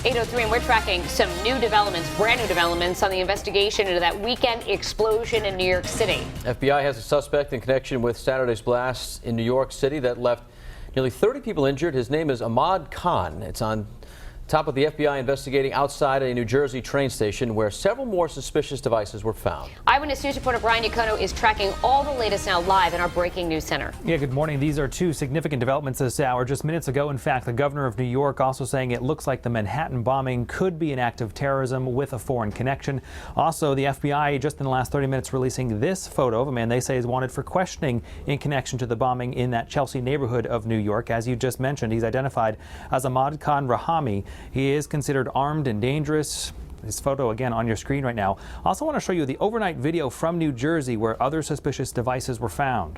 8:03, and we're tracking some new developments, brand new developments on the investigation into that weekend explosion in New York City. FBI has a suspect in connection with Saturday's blast in New York City that left nearly 30 people injured. His name is Ahmad Khan. It's on top of the FBI investigating outside a New Jersey train station where several more suspicious devices were found. Eyewitness News reporter Brian Yacono is tracking all the latest now live in our breaking news center. Yeah, good morning. These are two significant developments this hour. Just minutes ago, in fact, the governor of New York also saying it looks like the Manhattan bombing could be an act of terrorism with a foreign connection. Also, the FBI just in the last 30 minutes releasing this photo of a man they say is wanted for questioning in connection to the bombing in that Chelsea neighborhood of New York. As you just mentioned, he's identified as Ahmad Khan Rahami. He is considered armed and dangerous. His photo again on your screen right now. Also want to show you the overnight video from New Jersey where other suspicious devices were found.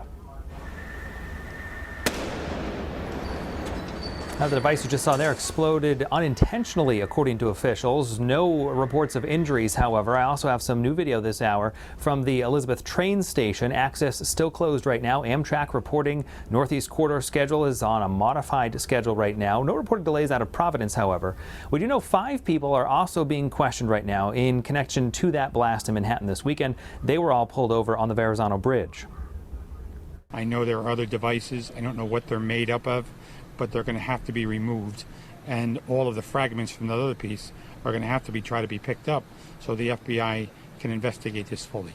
Now, the device you just saw there exploded unintentionally, according to officials. No reports of injuries, however. I also have some new video this hour from the Elizabeth train station. Access still closed right now. Amtrak reporting Northeast Corridor schedule is on a modified schedule right now. No reported delays out of Providence, however. We do know 5 people are also being questioned right now in connection to that blast in Manhattan this weekend. They were all pulled over on the Verrazano Bridge. I know there are other devices. I don't know what they're made up of, but they're going to have to be removed, and all of the fragments from the other piece are going to have to try to be picked up so the FBI can investigate this fully.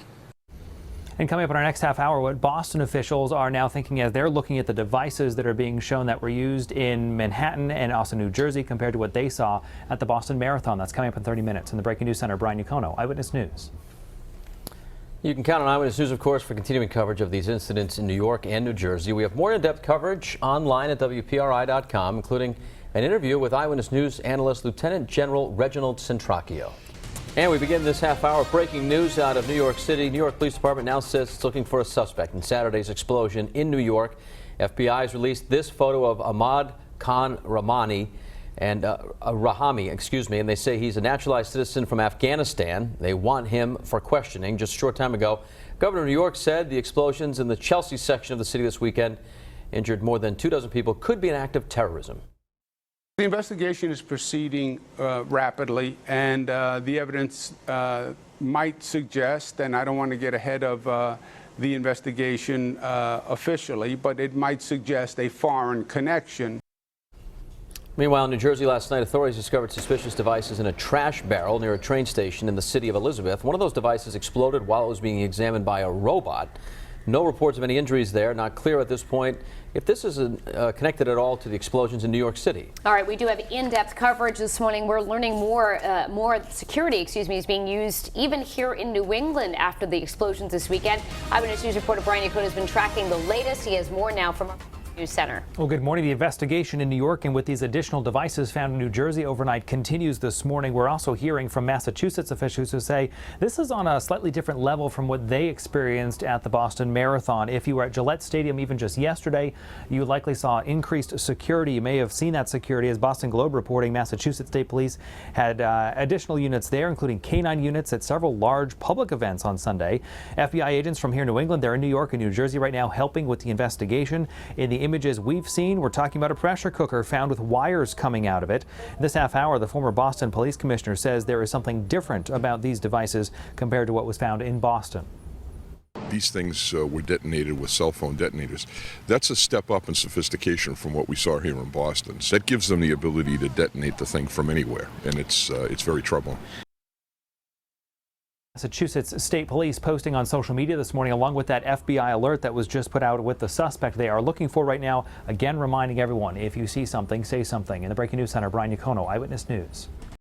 And coming up in our next half hour, what Boston officials are now thinking as they're looking at the devices that are being shown that were used in Manhattan and also New Jersey compared to what they saw at the Boston Marathon. That's coming up in 30 minutes. In the Breaking News Center, Brian Yacono, Eyewitness News. You can count on Eyewitness News, of course, for continuing coverage of these incidents in New York and New Jersey. We have more in-depth coverage online at WPRI.com, including an interview with Eyewitness News analyst Lieutenant General Reginald Centracchio. And we begin this half hour breaking news out of New York City. New York Police Department now says it's looking for a suspect in Saturday's explosion in New York. FBI has released this photo of Ahmad Khan Rahami, and and they say he's a naturalized citizen from Afghanistan. They want him for questioning. Just a short time ago, Governor of New York said the explosions in the Chelsea section of the city this weekend injured more than 24 people could be an act of terrorism. The investigation is proceeding rapidly, and the evidence might suggest, and I don't want to get ahead of the investigation officially, but it might suggest a foreign connection. Meanwhile, in New Jersey last night, authorities discovered suspicious devices in a trash barrel near a train station in the city of Elizabeth. One of those devices exploded while it was being examined by a robot. No reports of any injuries there. Not clear at this point if this is connected at all to the explosions in New York City. All right, we do have in-depth coverage this morning. We're learning more security, is being used even here in New England after the explosions this weekend. Eyewitness News reporter Brian Yacono has been tracking the latest. He has more now from our News Center. Well, good morning. The investigation in New York and with these additional devices found in New Jersey overnight continues this morning. We're also hearing from Massachusetts officials who say this is on a slightly different level from what they experienced at the Boston Marathon. If you were at Gillette Stadium even just yesterday, you likely saw increased security. You may have seen that security as Boston Globe reporting Massachusetts State Police had additional units there, including K-9 units at several large public events on Sunday. FBI agents from here in New England, they're in New York and New Jersey right now helping with the investigation. In the images we've seen, we're talking about a pressure cooker found with wires coming out of it. This half hour, the former Boston police commissioner says there is something different about these devices compared to what was found in Boston. These things were detonated with cell phone detonators. That's a step up in sophistication from what we saw here in Boston. So that gives them the ability to detonate the thing from anywhere, and it's very troubling. Massachusetts State Police posting on social media this morning along with that FBI alert that was just put out with the suspect they are looking for right now. Again, reminding everyone, if you see something, say something. In the Breaking News Center, Brian Yacono, Eyewitness News.